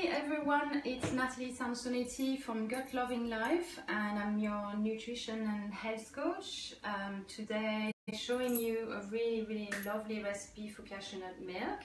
Hi everyone, it's Natalie Samsonetti from Gut Loving Life, and I'm your nutrition and health coach. Today showing you a really lovely recipe for cashew nut milk.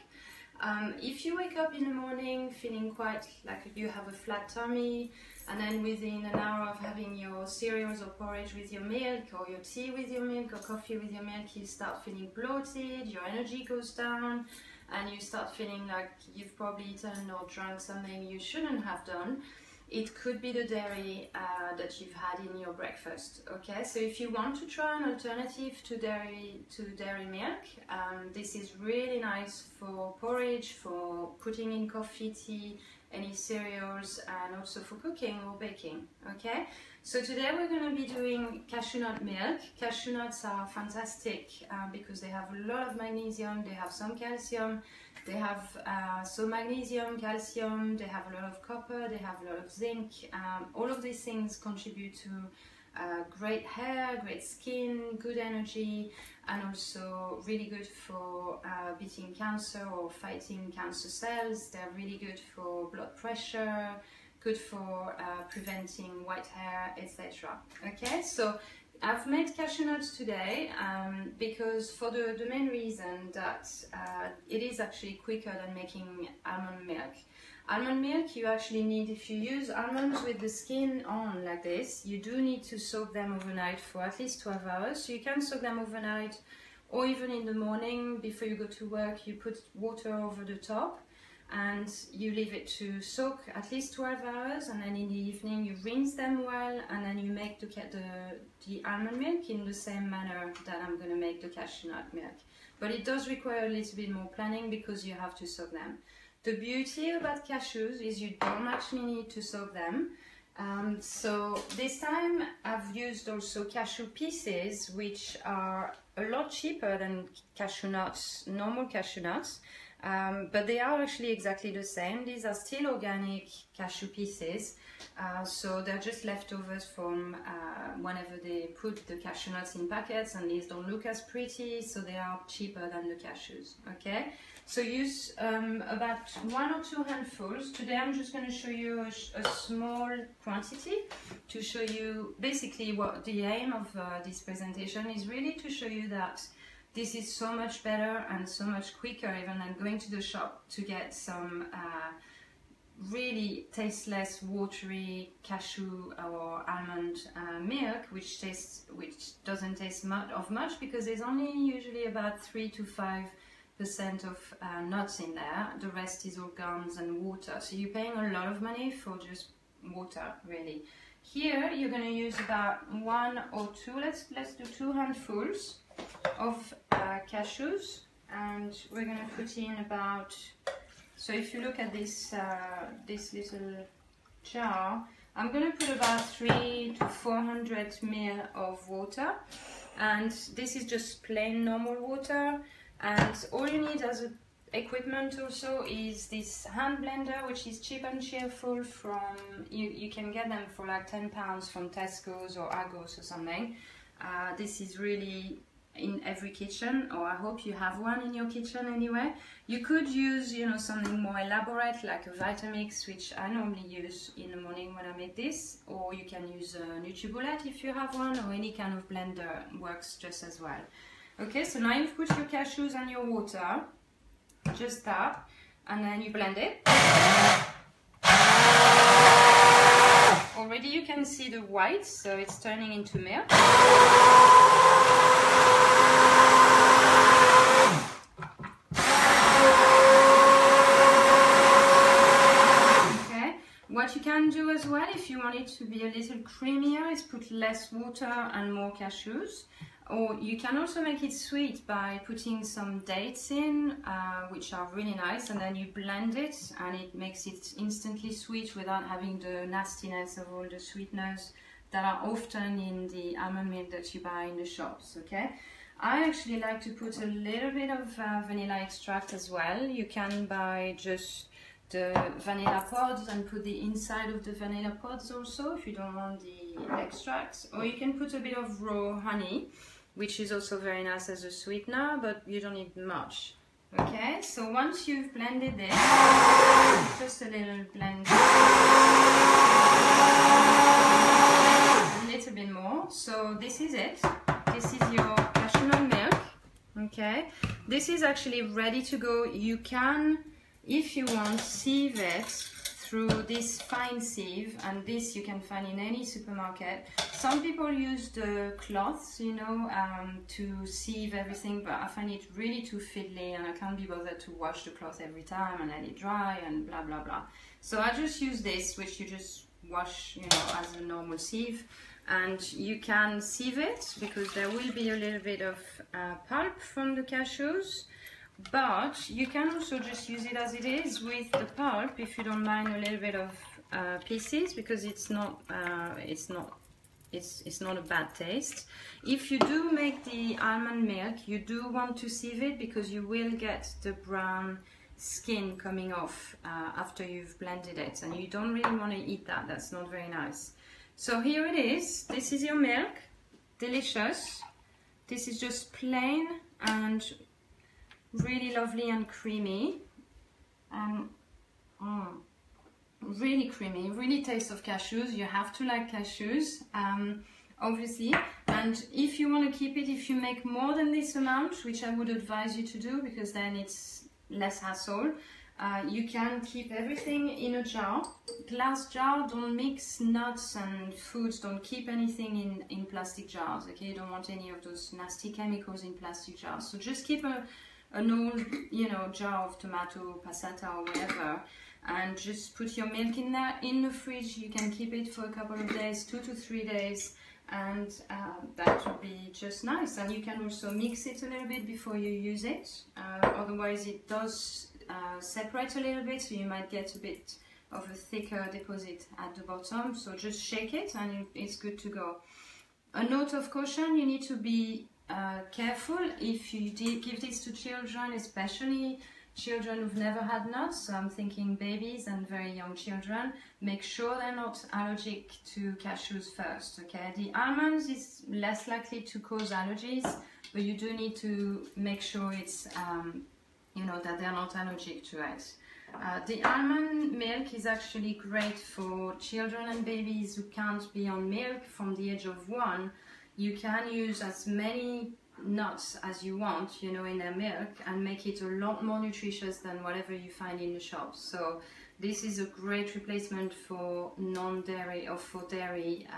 If you wake up in the morning feeling quite like you have a flat tummy, and then within an hour of having your cereals or porridge with your milk, or your tea with your milk, or coffee with your milk, you start feeling bloated, your energy goes down, and you start feeling like you've probably eaten or drunk something you shouldn't have done, it could be the dairy that you've had in your breakfast. Okay, so if you want to try an alternative to dairy milk, this is really nice for porridge, for putting in coffee, tea, any cereals, and also for cooking or baking. Okay, so today we're going to be doing cashew nut milk. Cashew nuts are fantastic because they have a lot of magnesium, they have some calcium, they have some magnesium, calcium, they have a lot of copper, they have a lot of zinc. All of these things contribute to great hair, great skin, good energy, and also really good for beating cancer or fighting cancer cells. They're really good for blood pressure, good for preventing white hair, etc. Okay, so I've made cashew nuts today because for the main reason that it is actually quicker than making almond milk. Almond milk, you actually need, if you use almonds with the skin on like this, you do need to soak them overnight for at least 12 hours. So you can soak them overnight, or even in the morning before you go to work, you put water over the top and you leave it to soak at least 12 hours, and then in the evening you rinse them well, and then you make the almond milk in the same manner that I'm going to make the cashew nut milk. But it does require a little bit more planning because you have to soak them. The beauty about cashews is you don't actually need to soak them. So this time I've used also cashew pieces, which are a lot cheaper than cashew nuts, normal cashew nuts. But they are actually exactly the same. These are still organic cashew pieces, so they're just leftovers from whenever they put the cashew nuts in packets, and these don't look as pretty, so they are cheaper than the cashews. Okay, so use about 1 or 2 handfuls. Today I'm just going to show you a small quantity to show you basically what the aim of this presentation is, really to show you that this is so much better and so much quicker even than going to the shop to get some really tasteless, watery cashew or almond milk, which doesn't taste much because there's only usually about 3 to 5% of nuts in there. The rest is all gums and water, so you're paying a lot of money for just water, really. Here you're going to use about 1 or 2, let's do 2 handfuls of cashews, and we're going to put in about, so if you look at this this little jar, I'm going to put about 300 to 400 ml of water, and this is just plain normal water. And all you need as equipment also is this hand blender, which is cheap and cheerful. From you can get them for like £10 from Tesco's or Argos or something. This is really in every kitchen, or I hope you have one in your kitchen anyway. You could use, you know, something more elaborate like a Vitamix, which I normally use in the morning when I make this, or you can use a NutriBullet if you have one, or any kind of blender works just as well. Okay, so now you've put your cashews and your water, just that, and then you blend it. Already you can see the white, so it's turning into milk. Okay, what you can do as well, if you want it to be a little creamier, is put less water and more cashews. Or you can also make it sweet by putting some dates in, which are really nice, and then you blend it and it makes it instantly sweet without having the nastiness of all the sweeteners that are often in the almond milk that you buy in the shops. Okay, I actually like to put a little bit of vanilla extract as well. You can buy just the vanilla pods and put the inside of the vanilla pods also if you don't want the extracts, or you can put a bit of raw honey, which is also very nice as a sweetener, but you don't need much. Okay, so once you've blended this, just a little blend, a little bit more. So this is it. This is your cashew nut milk. Okay, this is actually ready to go. You can, if you want, sieve it through this fine sieve, and this you can find in any supermarket. Some people use the cloths, you know, to sieve everything, but I find it really too fiddly and I can't be bothered to wash the cloth every time and let it dry and blah blah blah. So I just use this, which you just wash, you know, as a normal sieve. And you can sieve it because there will be a little bit of pulp from the cashews, but you can also just use it as it is with the pulp if you don't mind a little bit of pieces, because it's not a bad taste. If you do make the almond milk, you do want to sieve it because you will get the brown skin coming off after you've blended it, and you don't really want to eat that. That's not very nice. So here it is. This is your milk. Delicious. This is just plain and really lovely and creamy. And really creamy, really taste of cashews. You have to like cashews, obviously. And if you want to keep it, if you make more than this amount, which I would advise you to do because then it's less hassle, you can keep everything in a jar, glass jar. Don't mix nuts and foods, don't keep anything in plastic jars, okay? You don't want any of those nasty chemicals in plastic jars. So just keep an old, you know, jar of tomato passata or whatever, and just put your milk in there in the fridge. You can keep it for a couple of days, 2 to 3 days, and that would be just nice. And you can also mix it a little bit before you use it, otherwise it does separate a little bit, so you might get a bit of a thicker deposit at the bottom. So just shake it and it's good to go. A note of caution: you need to be careful if you give this to children, especially children who've never had nuts. So I'm thinking babies and very young children. Make sure they're not allergic to cashews first, okay? The almonds is less likely to cause allergies, but you do need to make sure it's you know, that they're not allergic to it. The almond milk is actually great for children and babies who can't be on milk from the age of 1. You can use as many nuts as you want, you know, in their milk, and make it a lot more nutritious than whatever you find in the shops. So this is a great replacement for non-dairy or for dairy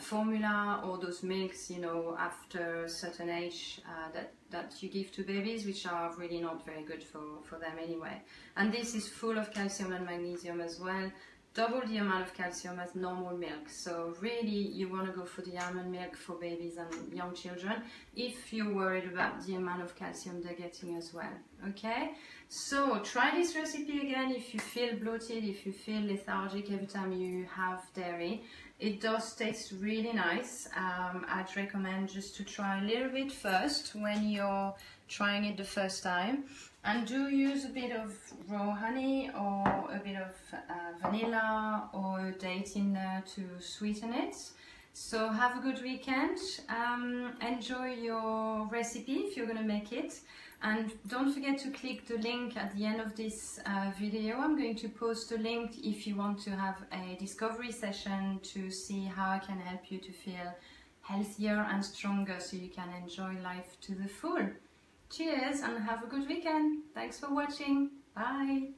formula, or those milks, you know, after a certain age that you give to babies, which are really not very good for them anyway. And this is full of calcium and magnesium as well, double the amount of calcium as normal milk. So really you want to go for the almond milk for babies and young children if you're worried about the amount of calcium they're getting as well. Okay, so try this recipe again if you feel bloated, if you feel lethargic every time you have dairy. It does taste really nice. I'd recommend just to try a little bit first when you're trying it the first time, and do use a bit of raw honey or a bit of vanilla or a date in there to sweeten it. So have a good weekend. Enjoy your recipe if you're going to make it. And don't forget to click the link at the end of this video. I'm going to post a link if you want to have a discovery session to see how I can help you to feel healthier and stronger so you can enjoy life to the full. Cheers and have a good weekend. Thanks for watching. Bye.